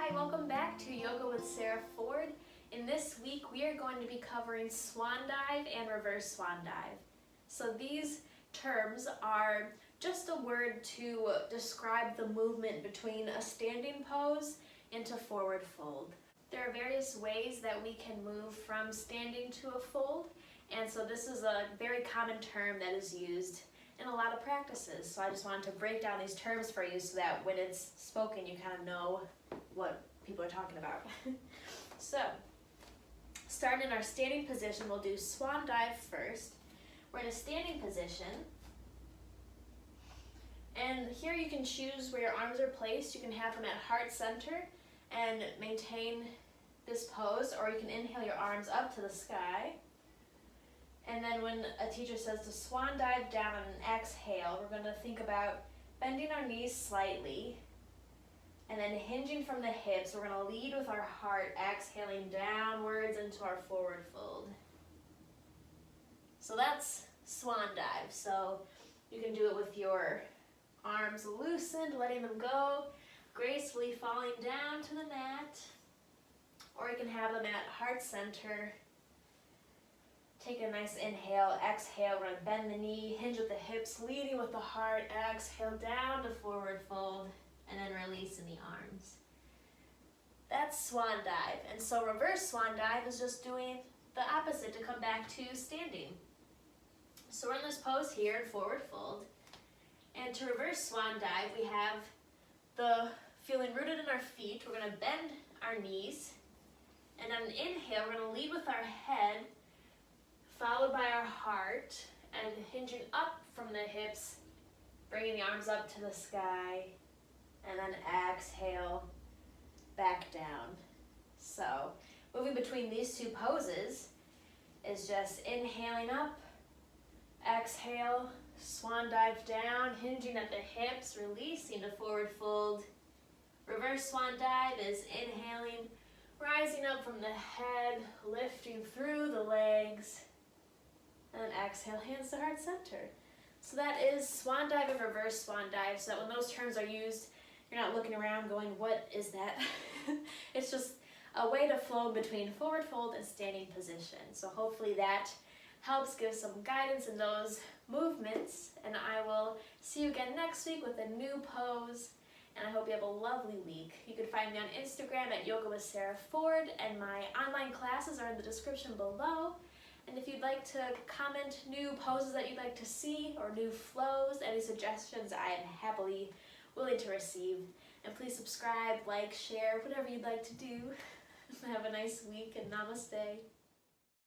Hi, welcome back to Yoga with Sarah Ford. In this week, we are going to be covering Swandive and reverse Swandive. So these terms are just a word to describe the movement between a standing pose into forward fold. There are various ways that we can move from standing to a fold, and so this is a very common term that is used in a lot of practices. So I just wanted to break down these terms for you so that when it's spoken, you kind of know what people are talking about. So, starting in our standing position, we'll do Swandive first. We're in a standing position, and here you can choose where your arms are placed. You can have them at heart center and maintain this pose, or you can inhale your arms up to the sky. And then when a teacher says to swan dive down on an exhale, we're going to think about bending our knees slightly and then hinging from the hips. We're going to lead with our heart, exhaling downwards into our forward fold. So that's swan dive. So you can do it with your arms loosened, letting them go, gracefully falling down to the mat, or you can have them at heart center. Take a nice inhale, exhale, we're going to bend the knee, hinge with the hips, leading with the heart, exhale down to forward fold, and then release in the arms. That's swan dive. And so reverse swan dive is just doing the opposite to come back to standing. So we're in this pose here in forward fold. And to reverse swan dive, we have the feeling rooted in our feet. We're going to bend our knees. And on an inhale, we're going to lead with our head, followed by our heart, and hinging up from the hips, bringing the arms up to the sky, and then exhale back down. So moving between these two poses is just inhaling up, exhale, swan dive down, hinging at the hips, releasing to forward fold. Reverse swan dive is inhaling, rising up from the head, lifting through the legs, and then exhale, hands to heart center. So that is swan dive and reverse swan dive, so that when those terms are used, you're not looking around going, what is that? It's just a way to flow between forward fold and standing position. So hopefully that helps give some guidance in those movements, and I will see you again next week with a new pose, and I hope you have a lovely week. You can find me on Instagram at Yoga with Sarah Ford, and my online classes are in the description below. And if you'd like to comment new poses that you'd like to see or new flows, any suggestions, I am happily willing to receive. And please subscribe, like, share, whatever you'd like to do. Have a nice week and namaste.